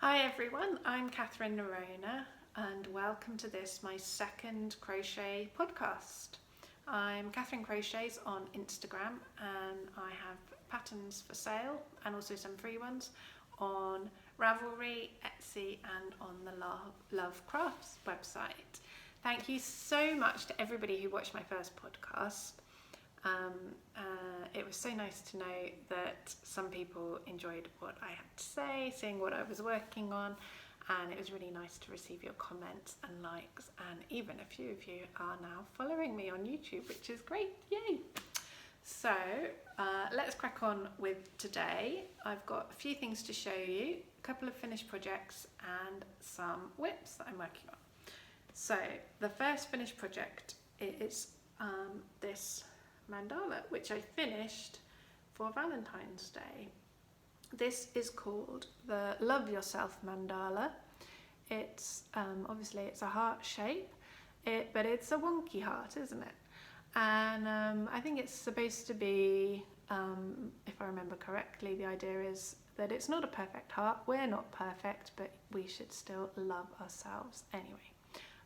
Hi everyone, I'm Catherine Nerona and welcome to this, my second crochet podcast. I'm Catherine Crochets on Instagram and I have patterns for sale and also some free ones on Ravelry, Etsy and on the Love Crafts website. Thank you so much to everybody who watched my first podcast. It was so nice to know that some people enjoyed what I had to say, seeing what I was working on, and it was really nice to receive your comments and likes, and even a few of you are now following me on YouTube, which is great, yay! So let's crack on with today. I've got a few things to show you, a couple of finished projects and some whips that I'm working on. So the first finished project is this mandala, which I finished for Valentine's Day. This is called the Love Yourself mandala. It's obviously it's a heart shape, but it's a wonky heart, isn't it? And I think it's supposed to be, if I remember correctly, the idea is that it's not a perfect heart. We're not perfect, but we should still love ourselves anyway.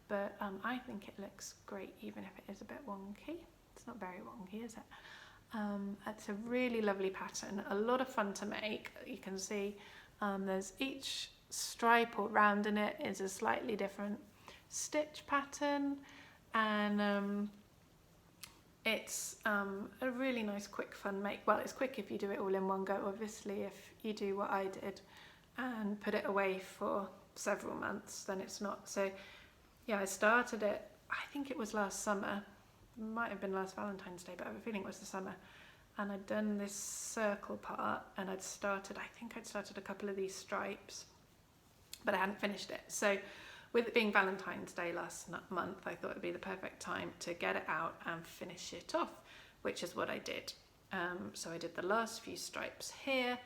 But I think it looks great even if it is a bit wonky. It's not very wonky, is it? It's a really lovely pattern, a lot of fun to make. You can see there's each stripe or round in it is a slightly different stitch pattern, and it's a really nice quick fun make. Well, it's quick if you do it all in one go, obviously. If you do what I did and put it away for several months, then it's not. So yeah, I started it, I think it was last summer. Might have been last Valentine's Day, but I have a feeling it was the summer. And I'd done this circle part and I think I'd started a couple of these stripes, but I hadn't finished it. So with it being Valentine's Day last month, I thought it'd be the perfect time to get it out and finish it off, which is what I did. So I did the last few stripes here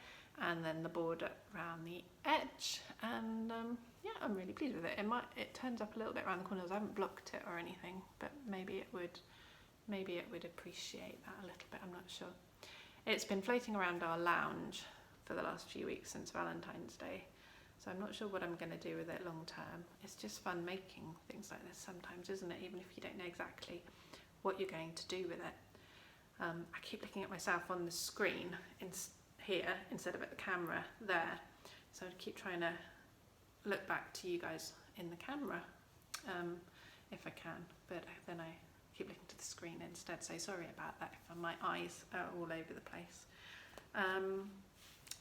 and then the border around the edge, and yeah, I'm really pleased with it. It turns up a little bit around the corners. I haven't blocked it or anything, but maybe it would appreciate that a little bit, I'm not sure. It's been floating around our lounge for the last few weeks since Valentine's Day, so I'm not sure what I'm going to do with it long term. It's just fun making things like this sometimes, isn't it? Even if you don't know exactly what you're going to do with it. I keep looking at myself on the screen here instead of at the camera there, so I keep trying to look back to you guys in the camera if I can, but then I keep looking to the screen instead, so sorry about that if my eyes are all over the place.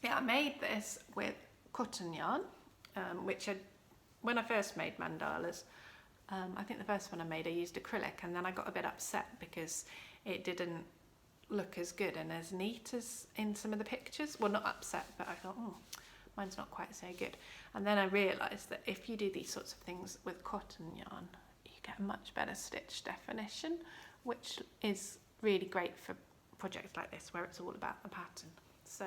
Yeah, I made this with cotton yarn, which when I first made mandalas, I think the first one I made I used acrylic, and then I got a bit upset because it didn't look as good and as neat as in some of the pictures. Well, not upset, but I thought, mine's not quite so good. And then I realised that if you do these sorts of things with cotton yarn, you get a much better stitch definition, which is really great for projects like this where it's all about the pattern. So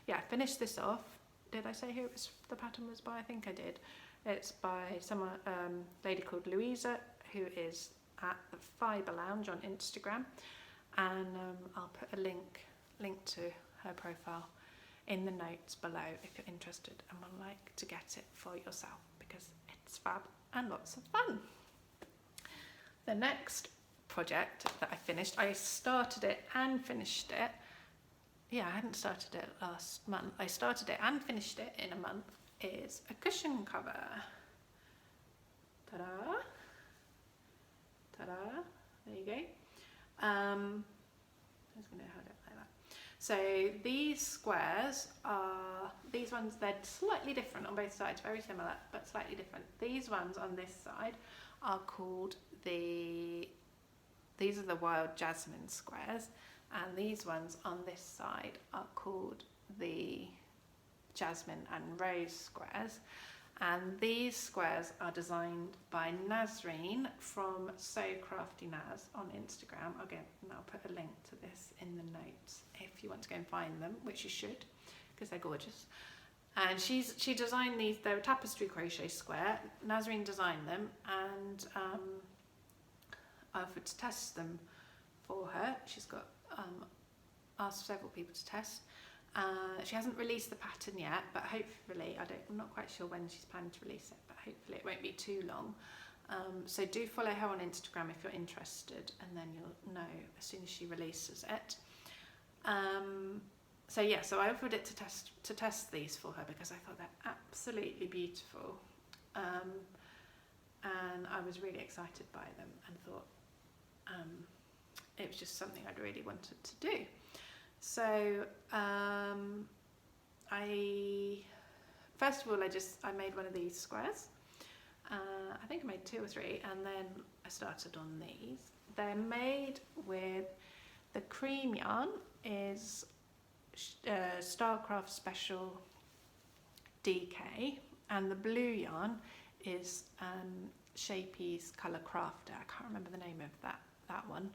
yeah, I finished this off. Did I say who the pattern was by? I think I did. It's by someone, lady called Louisa, who is at the Fibre Lounge on Instagram, and I'll put a link to her profile in the notes below if you're interested and would like to get it for yourself, because it's fab and lots of fun. The next project that I finished, I started it and finished it. Yeah, I hadn't started it last month. I started it and finished it in a month. Is a cushion cover. Ta-da! Ta-da! There you go. I'm just going to hold it like that. So these squares are, these ones, they're slightly different on both sides, very similar, but slightly different. These ones on this side are called these are the Wild Jasmine squares, and these ones on this side are called the Jasmine and Rose squares. And these squares are designed by Nasreen from So Crafty Naz on Instagram. Again, I'll put a link to this in the notes if you want to go and find them, which you should, because they're gorgeous. And she designed these. They're a tapestry crochet square. Nasreen designed them, and I offered to test them for her. She's got asked several people to test, She hasn't released the pattern yet, but hopefully, I'm not quite sure when she's planning to release it, but hopefully it won't be too long. So do follow her on Instagram if you're interested, and then you'll know as soon as she releases it. So yeah, so I offered it to test these for her because I thought they're absolutely beautiful, and I was really excited by them and thought it was just something I'd really wanted to do. So first of all I made one of these squares. I think I made 2 or 3, and then I started on these. They're made with the cream yarn is Starcraft Special DK, and the blue yarn is Shapey's Colour Crafter. I can't remember the name of that one.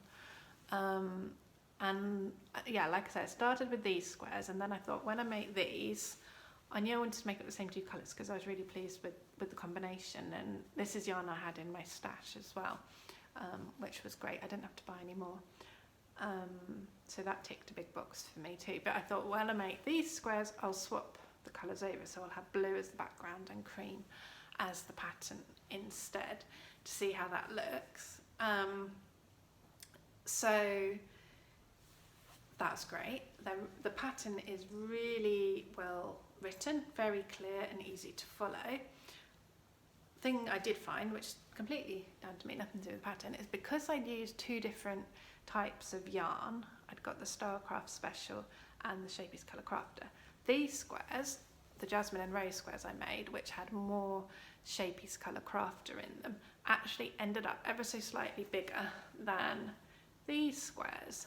And yeah, like I said, I started with these squares, and then I thought when I make these, I knew I wanted to make it the same 2 colours because I was really pleased with the combination, and this is yarn I had in my stash as well, which was great. I didn't have to buy any more. So that ticked a big box for me too. But I thought when I make these squares, I'll swap the colours over. So I'll have blue as the background and cream as the pattern instead, to see how that looks. So that's great. The pattern is really well written, very clear and easy to follow. Thing I did find, which is completely down to me, nothing to do with the pattern, is because I'd used 2 different types of yarn. I'd got the Starcraft Special and the Shapey's Colour Crafter. These squares, the Jasmine and Rose squares I made, which had more Shapey's Colour Crafter in them, actually ended up ever so slightly bigger than these squares,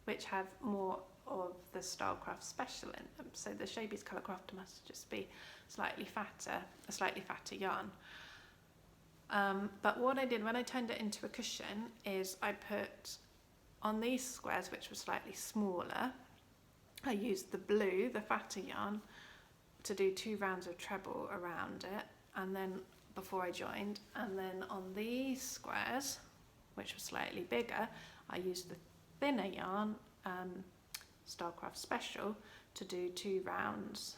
which have more of the Starcraft Special in them. So the Shapey's Colour Crafter must just be a slightly fatter yarn. But what I did when I turned it into a cushion is I put on these squares, which were slightly smaller, I used the blue, the fatter yarn, to do 2 rounds of treble around it, and then before I joined, and then on these squares, which were slightly bigger, I used the thinner yarn, Starcraft Special, to do 2 rounds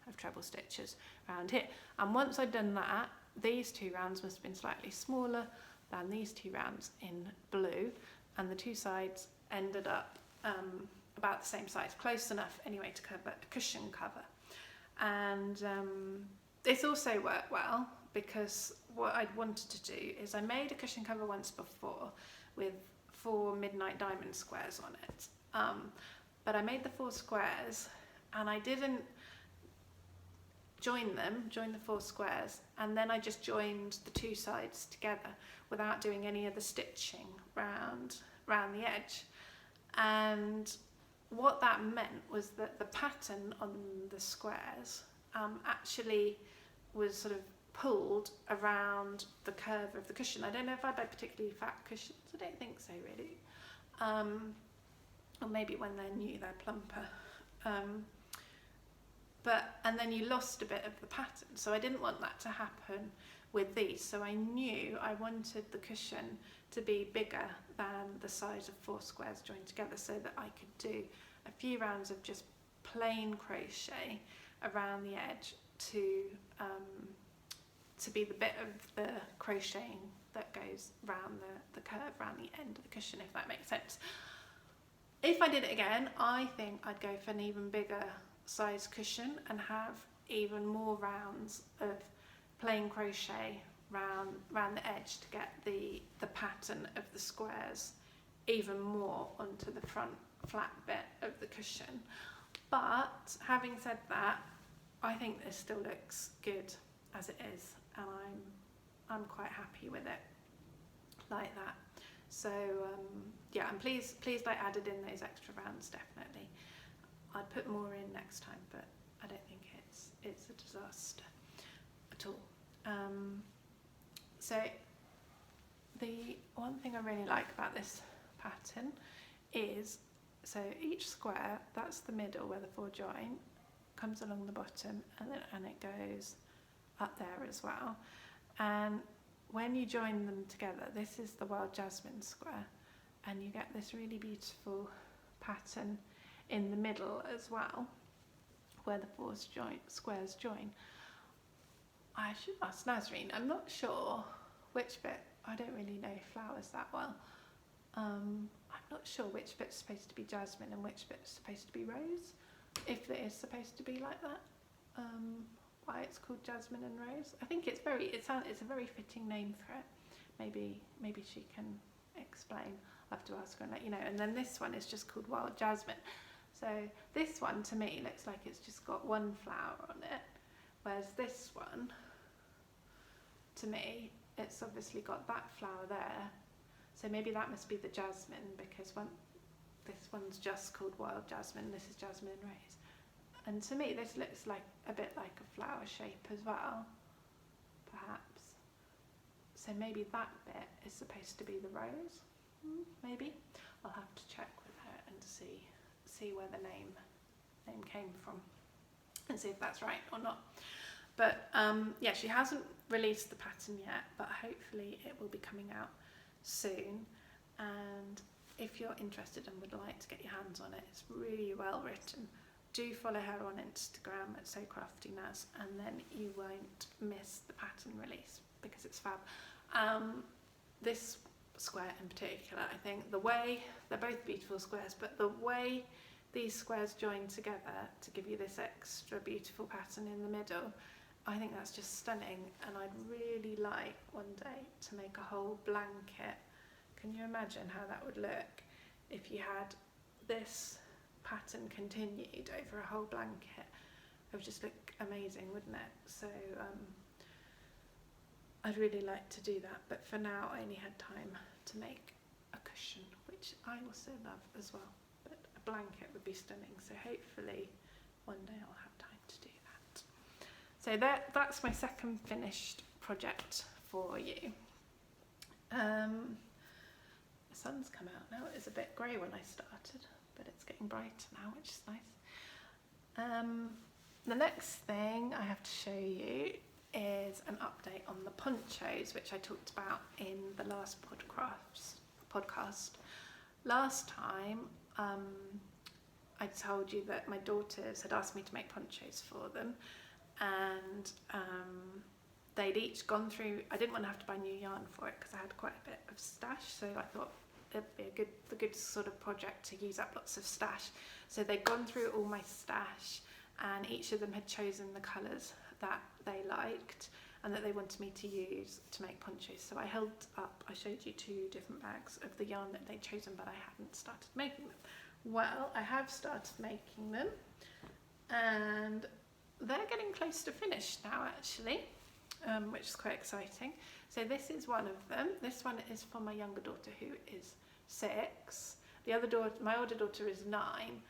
of treble stitches around here. And once I'd done that, these 2 rounds must have been slightly smaller than these 2 rounds in blue, and the 2 sides ended up about the same size, close enough anyway to cover a cushion cover. And this also worked well because what I'd wanted to do is I made a cushion cover once before with 4 Midnight Diamond squares on it, but I made the 4 squares and I didn't join the 4 squares, and then I just joined the 2 sides together without doing any of the stitching round the edge. And what that meant was that the pattern on the squares actually was sort of pulled around the curve of the cushion. I don't know if I buy particularly fat cushions, I don't think so really, or maybe when they're new they're plumper. And then you lost a bit of the pattern, so I didn't want that to happen with these. So I knew I wanted the cushion to be bigger than the size of 4 squares joined together, so that I could do a few rounds of just plain crochet around the edge to be the bit of the crocheting that goes round the curve, round the end of the cushion, if that makes sense. If I did it again, I think I'd go for an even bigger size cushion and have even more rounds of plain crochet round the edge to get the pattern of the squares even more onto the front flat bit of the cushion. But having said that, I think this still looks good as it is, and I'm quite happy with it like that. So yeah, I'm pleased I added in those extra rounds, definitely. I'd put more in next time, but I don't think it's a disaster at all. So the one thing I really like about this pattern is, so each square, that's the middle where the 4 join, comes along the bottom, and it goes up there as well. And when you join them together, this is the Wild Jasmine square, and you get this really beautiful pattern in the middle as well, where the four squares join. I should ask Nasreen. I'm not sure which bit. I don't really know flowers that well. I'm not sure which bit's supposed to be Jasmine and which bit's supposed to be Rose, if it is supposed to be like that. Why it's called Jasmine and Rose. I think it's a very fitting name for it. Maybe she can explain. I'll have to ask her and let you know. And then this one is just called Wild Jasmine. So this one to me looks like it's just got one flower on it, whereas this one, to me, it's obviously got that flower there. So maybe that must be the Jasmine, because this one's just called Wild Jasmine, this is Jasmine and Rose. And to me this looks like a bit like a flower shape as well, perhaps. So maybe that bit is supposed to be the rose, maybe. I'll have to check with her and see where the name came from and see if that's right or not. But yeah, she hasn't released the pattern yet, but hopefully it will be coming out soon. And if you're interested and would like to get your hands on it, it's really well written. Do follow her on Instagram at SoCraftyNaz, and then you won't miss the pattern release because it's fab. This square in particular, I think the way, they're both beautiful squares, but the way these squares join together to give you this extra beautiful pattern in the middle, I think that's just stunning. And I'd really like one day to make a whole blanket. Can you imagine how that would look if you had this pattern continued over a whole blanket? It would just look amazing, wouldn't it? So I'd really like to do that, but for now I only had time to make a cushion, which I also love as well, but a blanket would be stunning, so hopefully one day I'll have time to do that. So that's my second finished project for you. The sun's come out now. It was a bit grey when I started, but it's getting brighter now, which is nice. The next thing I have to show you is an update on the ponchos, which I talked about in the last podcast. Last time I told you that my daughters had asked me to make ponchos for them, and they'd each gone through, I didn't want to have to buy new yarn for it because I had quite a bit of stash, so I thought it'd be a good sort of project to use up lots of stash. So they'd gone through all my stash, and each of them had chosen the colours that they liked and that they wanted me to use to make ponchos. So I showed you 2 different bags of the yarn that they'd chosen, but I hadn't started making them. Well, I have started making them, and they're getting close to finished now actually, which is quite exciting. So this is one of them. This one is for my younger daughter, who is 6. My older daughter is 9.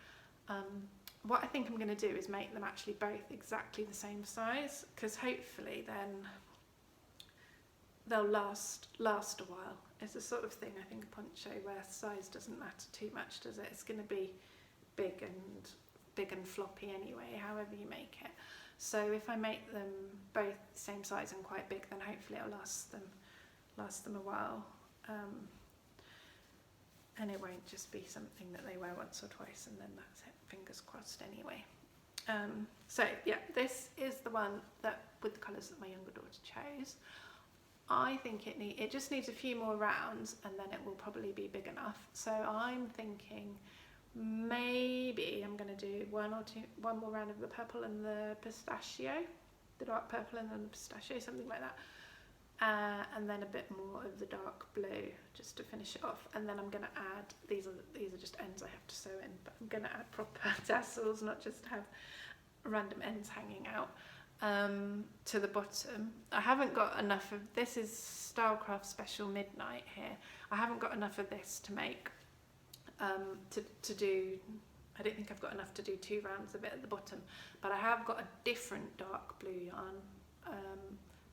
What I think I'm going to do is make them actually both exactly the same size, because hopefully then they'll last a while. It's the sort of thing, I think, a poncho where size doesn't matter too much, does it? It's going to be big and floppy anyway, however you make it. So if I make them both the same size and quite big, then hopefully it'll last them a while. And it won't just be something that they wear once or twice and then that's it, fingers crossed anyway. So yeah, this is the one that with the colours that my younger daughter chose. I think it just needs a few more rounds and then it will probably be big enough. So I'm thinking maybe I'm going to do one more round of the purple and the pistachio, the dark purple and then the pistachio, something like that. And then a bit more of the dark blue just to finish it off, and then I'm going to add, these are just ends I have to sew in, but I'm going to add proper tassels, not just have random ends hanging out to the bottom. I haven't got enough of, this is Stylecraft Special Midnight here, I haven't got enough of this to make to do, I don't think I've got enough to do 2 rounds of it at the bottom, but I have got a different dark blue yarn,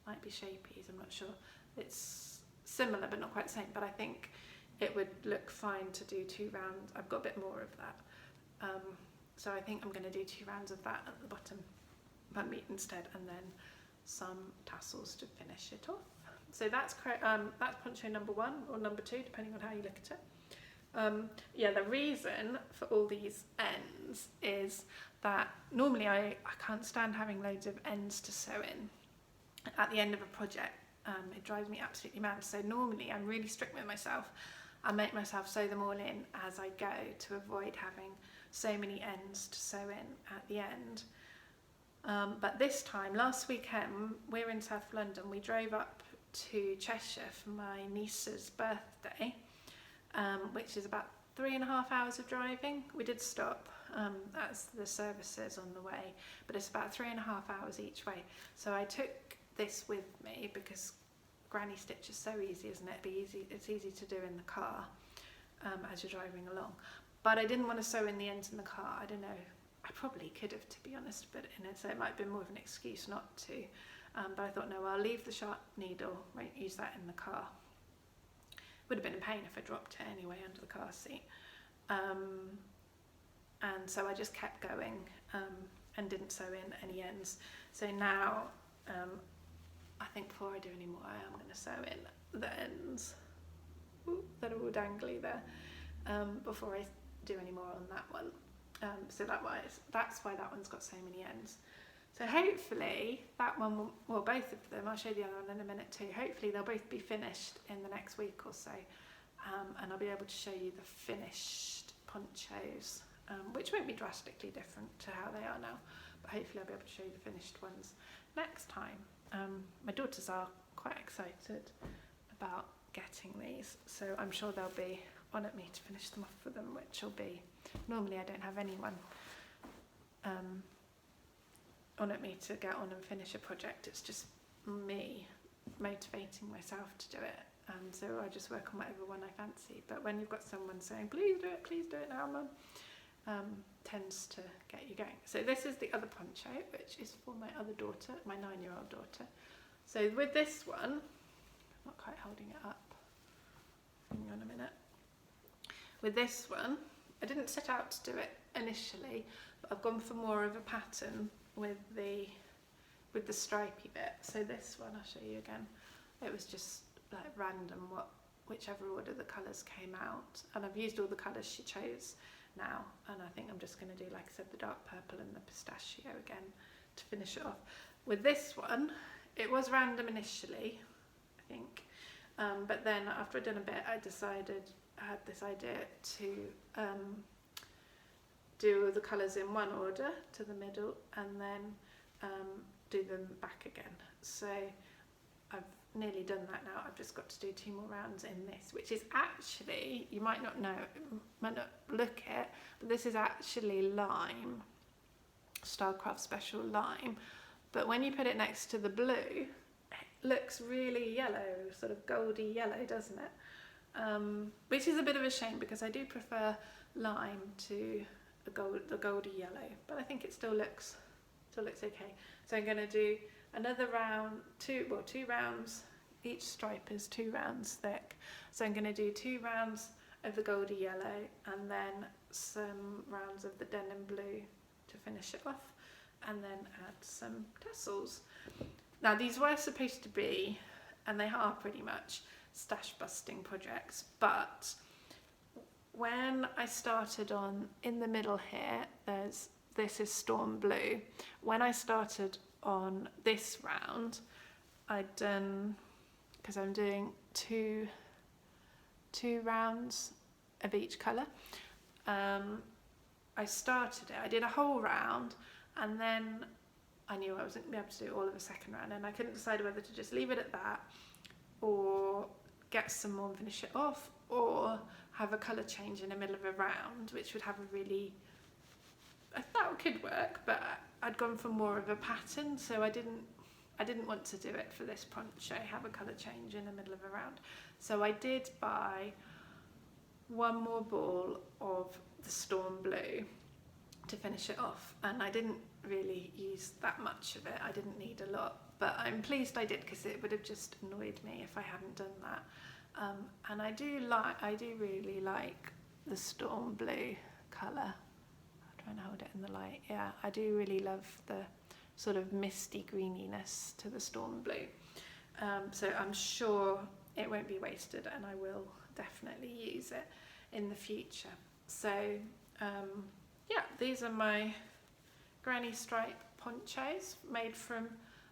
might be Shapies, I'm not sure. It's similar but not quite the same, but I think it would look fine to do 2 rounds. I've got a bit more of that. So I think I'm going to do 2 rounds of that at the bottom, but meat instead, and then some tassels to finish it off. So that's poncho number 1 or number 2, depending on how you look at it. Yeah, the reason for all these ends is that normally I can't stand having loads of ends to sew in at the end of a project. It drives me absolutely mad. So normally I'm really strict with myself. I make myself sew them all in as I go to avoid having so many ends to sew in at the end. But this time, last weekend, we're in South London. We drove up to Cheshire for my niece's birthday, which is about 3.5 hours of driving. We did stop at the services on the way, but it's about 3.5 hours each way. So I took this with me because granny stitch is so easy, isn't it? It's easy to do in the car as you're driving along. But I didn't want to sew in the ends in the car. I don't know. I probably could have, to be honest, but so it might have been more of an excuse not to. But I thought, no, I'll leave the sharp needle, won't use that in the car. Would have been a pain if I dropped it anyway under the car seat. And so I just kept going and didn't sew in any ends. So now, I think before I do any more, I am going to sew in the ends that are all dangly there before I do any more on that one. So that's why that one's got so many ends. So hopefully that one, well, both of them, I'll show you the other one in a minute too. Hopefully they'll both be finished in the next week or so, and I'll be able to show you the finished ponchos, which won't be drastically different to how they are now, but hopefully I'll be able to show you the finished ones next time. My daughters are quite excited about getting these, so I'm sure they'll be on at me to finish them off for them, which will be, normally I don't have anyone on at me to get on and finish a project. It's just me motivating myself to do it, so I just work on whatever one I fancy. But when you've got someone saying please do it now, Mum, tends to get you going. So this is the other poncho, which is for my other daughter, my 9-year-old daughter. So with this one, I'm not quite holding it up, hang on a minute. With this one, I didn't set out to do it initially, but I've gone for more of a pattern with the stripy bit. So this one, I'll show you again. It was just like random, whichever order the colours came out, and I've used all the colours she chose now, and I think I'm just going to do, like I said, the dark purple and the pistachio again to finish it off. With this one, it was random initially, I think, but then after I'd done a bit, I had this idea to do the colours in one order to the middle and then do them back again. So I've nearly done that now. I've just got to do 2 more rounds in this, which is actually, you might not know, might not look it, but this is actually lime, Starcraft Special Lime. But when you put it next to the blue, it looks really yellow, sort of goldy yellow, doesn't it? Which is a bit of a shame because I do prefer lime to the goldy yellow, but I think it still looks okay. So I'm going to do another round, 2 rounds. Each stripe is 2 rounds thick, so I'm going to do 2 rounds of the goldy yellow and then some rounds of the denim blue to finish it off, and then add some tassels. Now these were supposed to be, and they are pretty much, stash busting projects, but when I started on, in the middle here, this is Storm Blue. When I started on this round, I'd done, because I'm doing two rounds of each colour, I started it, I did a whole round, and then I knew I wasn't going to be able to do all of a second round, and I couldn't decide whether to just leave it at that or get some more and finish it off, or have a colour change in the middle of a round, which would have a really, that could work, but I'd gone for more of a pattern, so I didn't want to do it for this poncho, have a colour change in the middle of a round. So I did buy 1 more ball of the Storm Blue to finish it off, and I didn't really use that much of it, I didn't need a lot, but I'm pleased I did because it would have just annoyed me if I hadn't done that. And I do really like the Storm Blue colour. I'll try and hold it in the light. Yeah, I do really love the sort of misty greeniness to the Storm Blue. So I'm sure it won't be wasted, and I will definitely use it in the future. So yeah, these are my granny stripe ponchos made from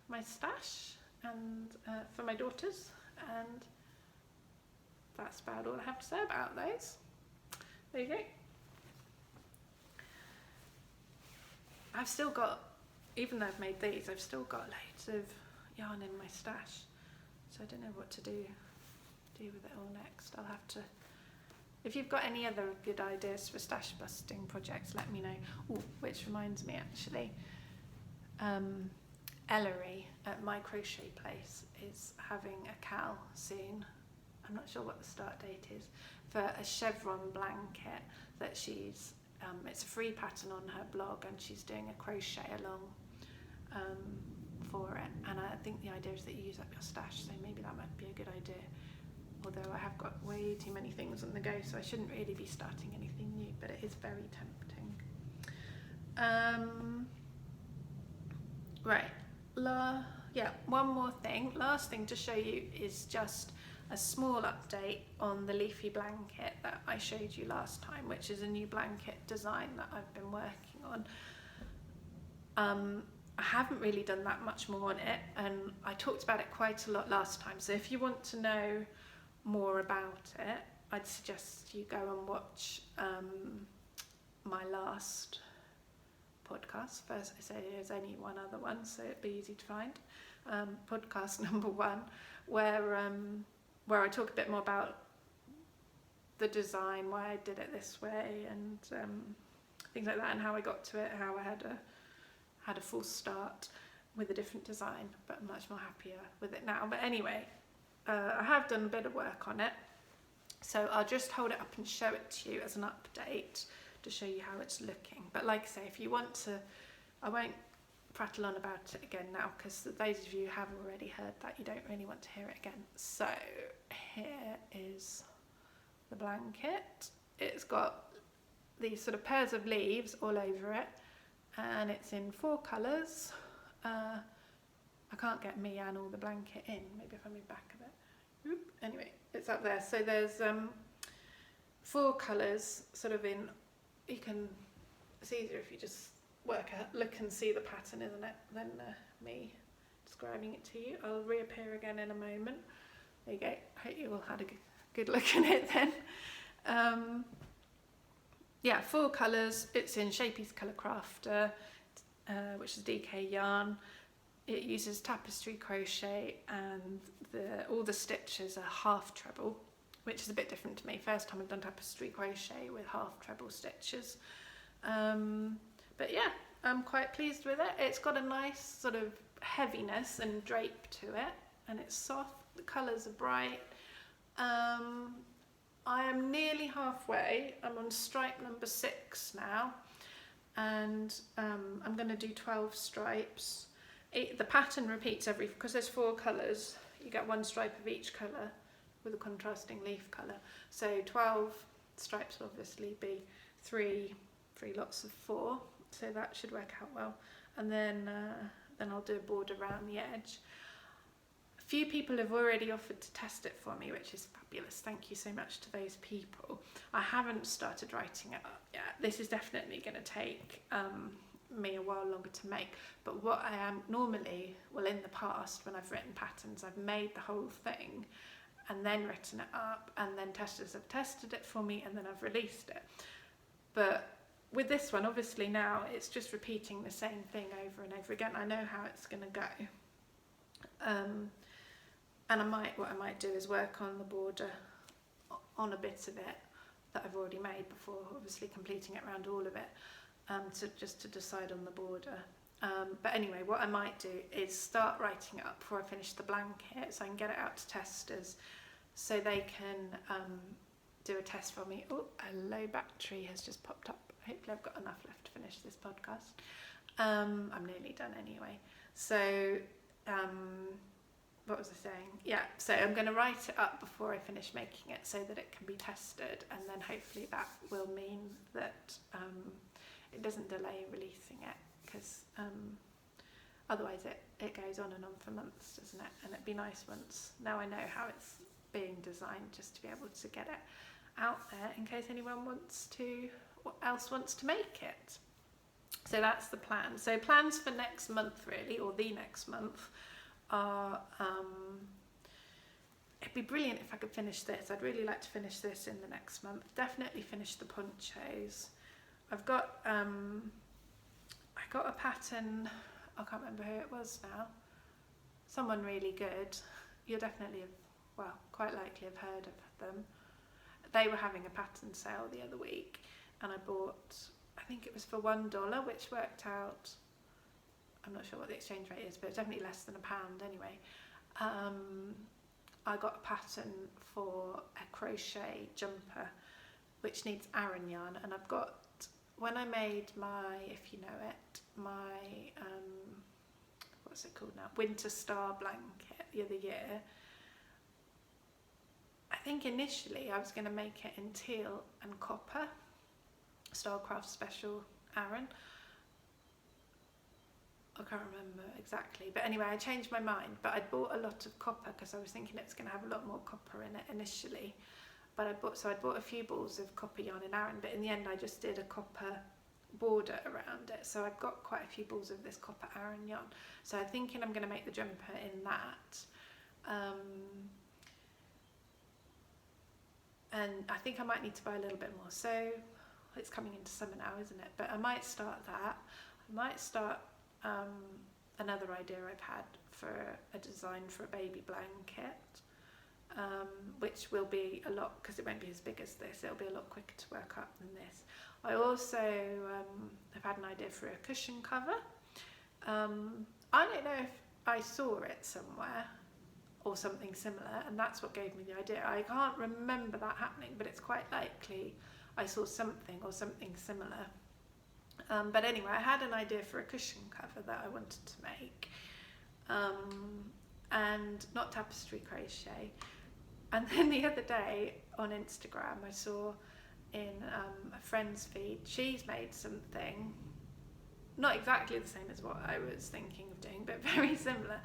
my stash and for my daughters, and that's about all I have to say about those. There you go. I've still got, even though I've made these, I've still got loads of yarn in my stash, so I don't know what to do with it all next. I'll have to, if you've got any other good ideas for stash busting projects, let me know. Ooh, which reminds me actually, Eleri at my crochet place is having a CAL soon. I'm not sure what the start date is, for a Chevron Blanket that she's, it's a free pattern on her blog, and she's doing a crochet-along for it. And I think the idea is that you use up your stash, so maybe that might be a good idea. Although I have got way too many things on the go, so I shouldn't really be starting anything new, but it is very tempting. Right, yeah, one more thing. Last thing to show you is just a small update on the Leafy Blanket that I showed you last time, which is a new blanket design that I've been working on. I haven't really done that much more on it, and I talked about it quite a lot last time, so if you want to know more about it, I'd suggest you go and watch my last podcast. First, I say there's only one other one, so it'd be easy to find. Podcast number 1, where I talk a bit more about the design, why I did it this way, and things like that, and how I got to it, how I had a full start with a different design, but I'm much more happier with it now. But anyway, I have done a bit of work on it, so I'll just hold it up and show it to you as an update to show you how it's looking. But like I say, if you want to, I won't prattle on about it again now, because those of you who have already heard that, you don't really want to hear it again. So here is the blanket. It's got these sort of pairs of leaves all over it, and it's in 4 colours. I can't get me and all the blanket in. Maybe if I move back a bit. Oop. Anyway, it's up there. So there's 4 colours, sort of in. You can. It's easier if you just look and see the pattern, isn't it? Than me describing it to you. I'll reappear again in a moment. There you go. Hope you all had a good look at it then. Yeah, 4 colours. It's in Shapey's Colour Crafter, which is DK yarn. It uses tapestry crochet, and all the stitches are half treble, which is a bit different to me. First time I've done tapestry crochet with half treble stitches. But yeah, I'm quite pleased with it. It's got a nice sort of heaviness and drape to it, and it's soft. The colours are bright. I am nearly halfway. I'm on stripe number 6 now, and I'm going to do 12 stripes. The pattern repeats because there's 4 colours, you get 1 stripe of each colour with a contrasting leaf colour. So 12 stripes will obviously be 3 lots of 4, so that should work out well. And then I'll do a border around the edge. A few people have already offered to test it for me, which is fabulous. Thank you so much to those people. I haven't started writing it up yet. This is definitely going to take me a while longer to make, but what I am normally, well, in the past when I've written patterns, I've made the whole thing and then written it up, and then testers have tested it for me, and then I've released it. But with this one, obviously now it's just repeating the same thing over and over again. I know how it's going to go, and what I might do is work on the border on a bit of it that I've already made before, obviously completing it around all of it. To decide on the border. But anyway, what I might do is start writing it up before I finish the blanket, so I can get it out to testers so they can do a test for me. Oh, a low battery has just popped up. Hopefully I've got enough left to finish this podcast. I'm nearly done anyway. So what was I saying? Yeah, so I'm going to write it up before I finish making it so that it can be tested, and then hopefully that will mean that it doesn't delay releasing it, because otherwise it goes on and on for months, doesn't it? And it'd be nice once, now I know how it's being designed, just to be able to get it out there in case anyone else wants to make it. So that's the plan. So plans for next month really, or the next month, are it'd be brilliant if I could finish this. I'd really like to finish this in the next month. Definitely finish the ponchos. I've got I got a pattern, I can't remember who it was now, someone really good. You'll definitely have, well, quite likely have heard of them. They were having a pattern sale the other week and I bought, I think it was for $1, which worked out, I'm not sure what the exchange rate is, but it's definitely less than £1 anyway. I got a pattern for a crochet jumper which needs Aran yarn, and I've got, when I made my, if you know it, my what's it called now, winter star blanket the other year, I think initially I was going to make it in teal and copper, Starcraft Special Aran. I can't remember exactly, but anyway, I changed my mind. But I bought a lot of copper because I was thinking it was going to have a lot more copper in it initially. But I bought a few balls of copper yarn in Aran, but in the end I just did a copper border around it. So I've got quite a few balls of this copper Aran yarn. So I'm thinking I'm going to make the jumper in that. And I think I might need to buy a little bit more. So it's coming into summer now, isn't it? But I might start that. I might start another idea I've had for a design for a baby blanket, which will be a lot, because it won't be as big as this, it'll be a lot quicker to work up than this. I also have had an idea for a cushion cover. I don't know if I saw it somewhere or something similar, and that's what gave me the idea. I can't remember that happening, but it's quite likely I saw something or something similar. But anyway, I had an idea for a cushion cover that I wanted to make, and not tapestry crochet. And then the other day on Instagram I saw in a friend's feed, she's made something not exactly the same as what I was thinking of doing, but very similar.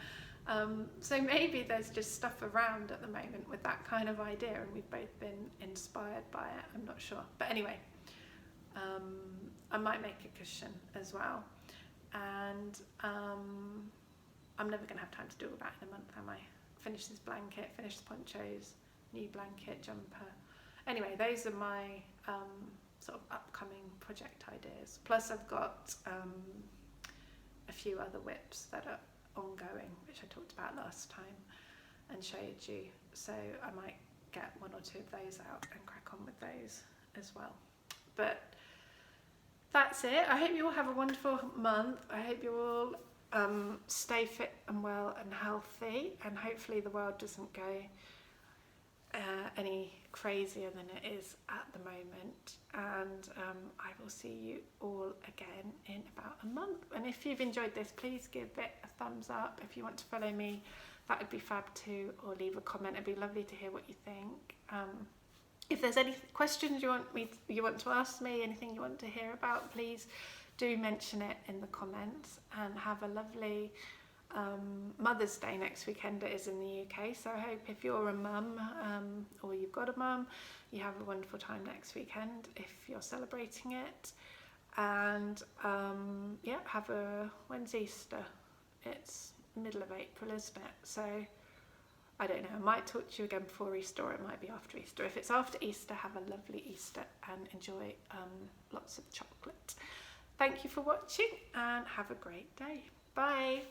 So maybe there's just stuff around at the moment with that kind of idea, and we've both been inspired by it. I'm not sure, but anyway, I might make a cushion as well, and I'm never going to have time to do all that in a month, am I? Finish this blanket, finish the ponchos, new blanket, jumper. Anyway, those are my sort of upcoming project ideas. Plus I've got a few other whips that are ongoing, which I talked about last time and showed you. So I might get one or two of those out and crack on with those as well. But that's it. I hope you all have a wonderful month. I hope you all stay fit and well and healthy, and hopefully the world doesn't go any crazier than it is at the moment. And I will see you all again in about a month. And if you've enjoyed this, please give it a thumbs up. If you want to follow me, that would be fab too, or leave a comment. It'd be lovely to hear what you think. If there's any questions you want to ask me, anything you want to hear about, please do mention it in the comments. And have a lovely Mother's Day next weekend. It is in the UK, so I hope if you're a mum or you've got a mum, you have a wonderful time next weekend if you're celebrating it. And yeah, when's Easter? It's middle of April, isn't it? So I don't know, I might talk to you again before Easter, or it might be after Easter. If it's after Easter, have a lovely Easter and enjoy lots of chocolate. Thank you for watching and have a great day. Bye.